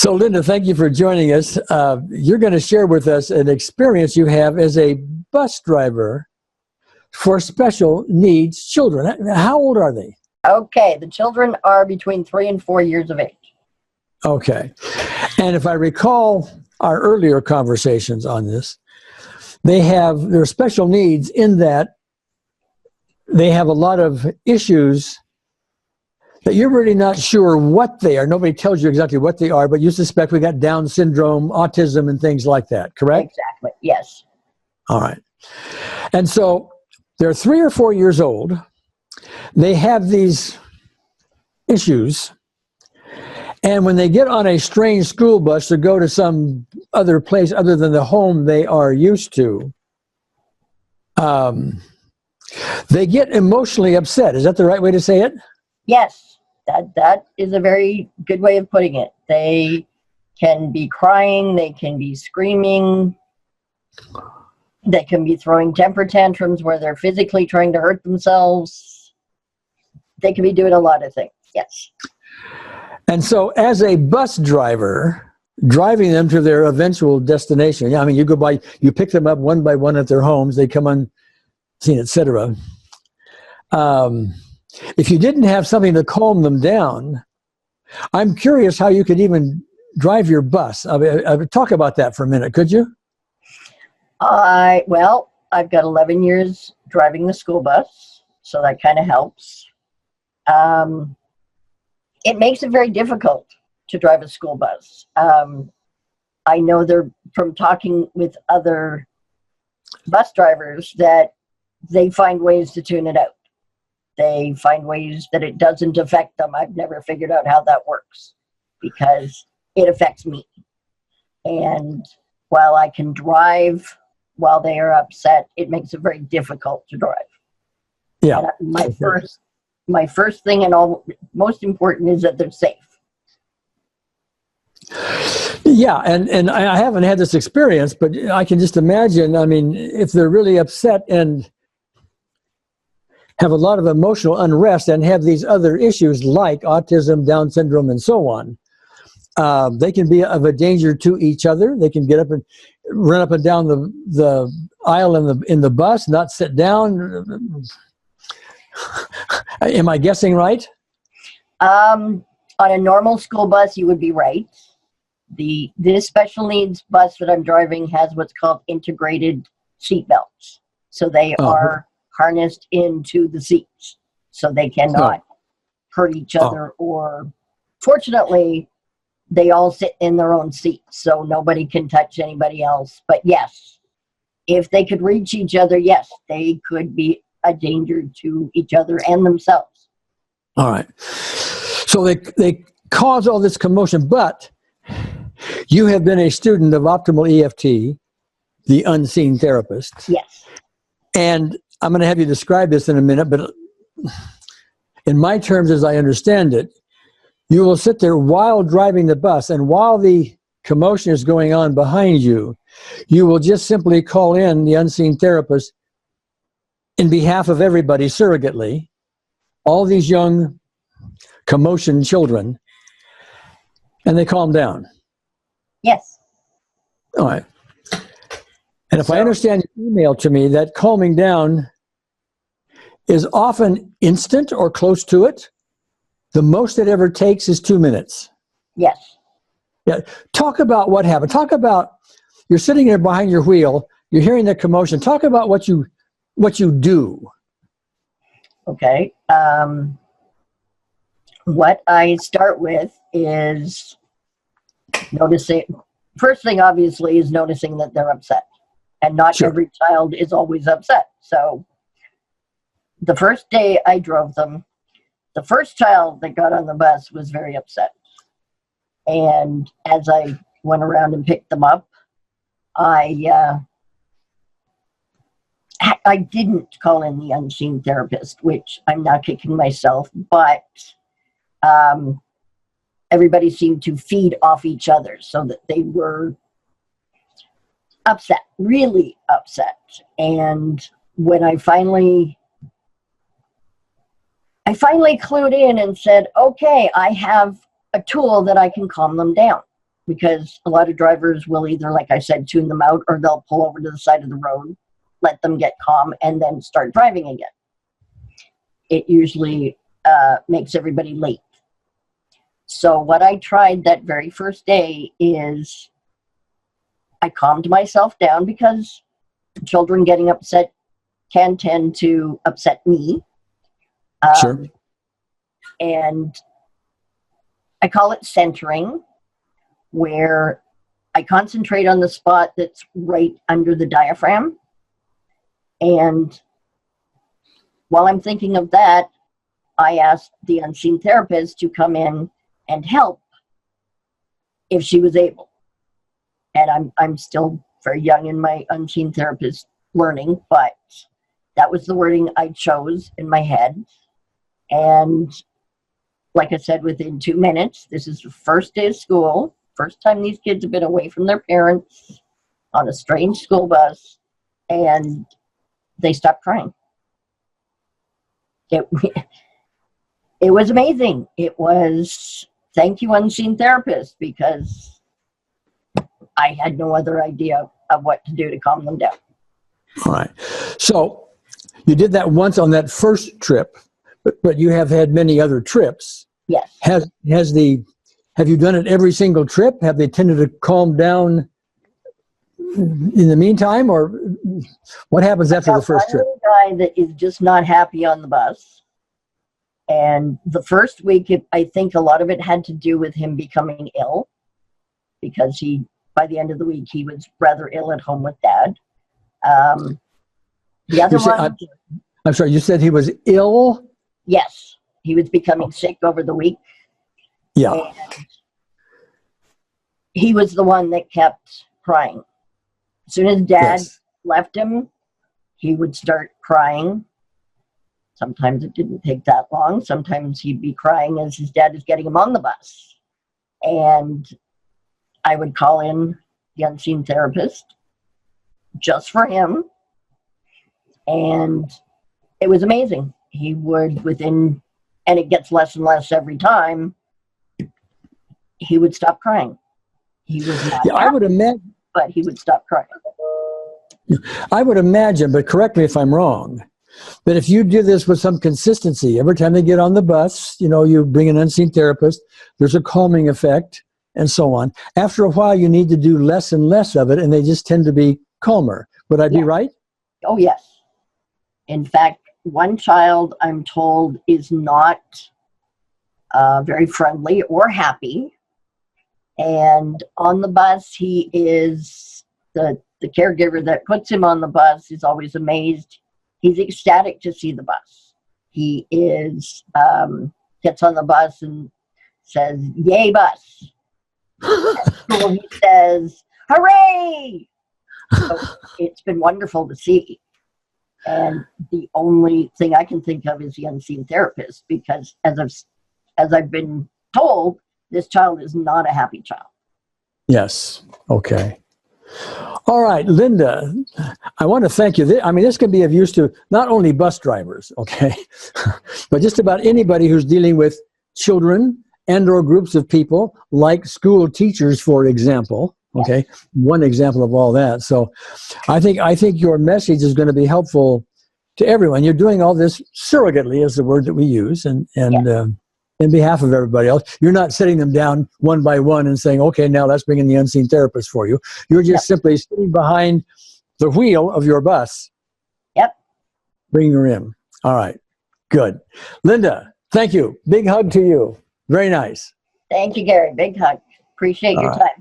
So, Linda, thank you for joining us. You're going to share with us an experience you have as a bus driver for special needs children. How old are they? Okay, the children are between 3 and 4 years of age. Okay. And if I recall our earlier conversations on this, they have their special needs in that they have a lot of issues that you're really not sure what they are. Nobody tells you exactly what they are, but you suspect we got Down syndrome, autism, and things like that, correct? Exactly, yes. All right. And so they're 3 or 4 years old. They have these issues. And when they get on a strange school bus to go to some other place other than the home they are used to, they get emotionally upset. Is that the right way to say it? Yes, that is a very good way of putting it. They can be crying, they can be screaming, they can be throwing temper tantrums where they're physically trying to hurt themselves. They can be doing a lot of things, yes. And so as a bus driver, driving them to their eventual destination, I mean, you go by, you pick them up one by one at their homes, they come on scene, etc. If you didn't have something to calm them down, I'm curious how you could even drive your bus. I mean, talk about that for a minute, could you? Well, I've got 11 years driving the school bus, so that kind of helps. It makes it very difficult to drive a school bus. I know from talking with other bus drivers that they find ways to tune it out. They find ways that it doesn't affect them. I've never figured out how that works because it affects me. And while I can drive while they are upset, it makes it very difficult to drive. Yeah. And my first thing and most important is that they're safe. Yeah, and I haven't had this experience, but I can just imagine, I mean, if they're really upset and have a lot of emotional unrest and have these other issues like autism, Down syndrome, and so on, they can be of a danger to each other. They can get up and run up and down the aisle in the bus, not sit down. Am I guessing right? On a normal school bus, you would be right. This special needs bus that I'm driving has what's called integrated seatbelts. So they are harnessed into the seats. So they cannot hurt each other or, fortunately, they all sit in their own seats. So nobody can touch anybody else. But yes, if they could reach each other, yes, they could be a danger to each other and themselves. All right. So they cause all this commotion, but you have been a student of optimal EFT, the unseen therapist. Yes. And I'm going to have you describe this in a minute, but in my terms, as I understand it, you will sit there while driving the bus, and while the commotion is going on behind you, you will just simply call in the unseen therapist in behalf of everybody surrogately, all these young commotion children, and they calm down. Yes. All right. And if I understand your email to me, that calming down is often instant or close to it. The most it ever takes is 2 minutes. Yes. Yeah. Talk about what happened. Talk about, you're sitting there behind your wheel, you're hearing the commotion. Talk about what you do. Okay. What I start with is noticing, first thing obviously is noticing that they're upset. And not every child is always upset. So the first day I drove them, the first child that got on the bus was very upset. And as I went around and picked them up, I didn't call in the unseen therapist, which I'm not kicking myself, but everybody seemed to feed off each other so that they were upset, really upset. And when I finally clued in and said, okay, I have a tool that I can calm them down. because a lot of drivers will either, like I said, tune them out, or they'll pull over to the side of the road, let them get calm, and then start driving again. It usually makes everybody late. So what I tried that very first day is I calmed myself down, because children getting upset can tend to upset me. Sure. And I call it centering, where I concentrate on the spot that's right under the diaphragm. And while I'm thinking of that, I asked the unseen therapist to come in and help if she was able. And I'm still very young in my unseen therapist learning, but that was the wording I chose in my head. And like I said, within 2 minutes, this is the first day of school, first time these kids have been away from their parents on a strange school bus, and they stopped crying. It was amazing. It was, thank you, unseen therapist, because I had no other idea of what to do to calm them down. All right. So you did that once on that first trip, but you have had many other trips. Yes. Have you done it every single trip? Have they tended to calm down in the meantime, or what happens after the first trip? Guy that is just not happy on the bus. And the first week, I think a lot of it had to do with him becoming ill, because by the end of the week, he was rather ill at home with Dad. The other one... I'm sorry, you said he was ill? Yes, he was becoming sick over the week. Yeah. And he was the one that kept crying. As soon as Dad left him, he would start crying. Sometimes it didn't take that long. Sometimes he'd be crying as his dad is getting him on the bus. And I would call in the unseen therapist just for him. And it was amazing. He would, and it gets less and less every time, he would stop crying. He was not happy, I would imagine, but he would stop crying. I would imagine, but correct me if I'm wrong, but if you do this with some consistency, every time they get on the bus, you bring an unseen therapist, there's a calming effect, and so on. After a while, you need to do less and less of it, and they just tend to be calmer. Would I be right? Oh, yes. In fact, one child, I'm told, is not very friendly or happy. And on the bus, he is, the caregiver that puts him on the bus is always amazed. He's ecstatic to see the bus. He is, gets on the bus and says, "Yay, bus." At school, he says, "Hooray!" So it's been wonderful to see. And the only thing I can think of is the unseen therapist, because as I've been told, this child is not a happy child. Yes. Okay. All right, Linda, I want to thank you. This can be of use to not only bus drivers, okay, but just about anybody who's dealing with children and or groups of people, like school teachers, for example. Okay, one example of all that. So I think your message is going to be helpful to everyone. You're doing all this surrogately, is the word that we use, and in behalf of everybody else. You're not sitting them down one by one and saying, "Okay, now let's bring in the unseen therapist for you." You're just simply sitting behind the wheel of your bus. Yep. Bringing her in. All right. Good. Linda, thank you. Big hug to you. Very nice. Thank you, Gary. Big hug. Appreciate your time.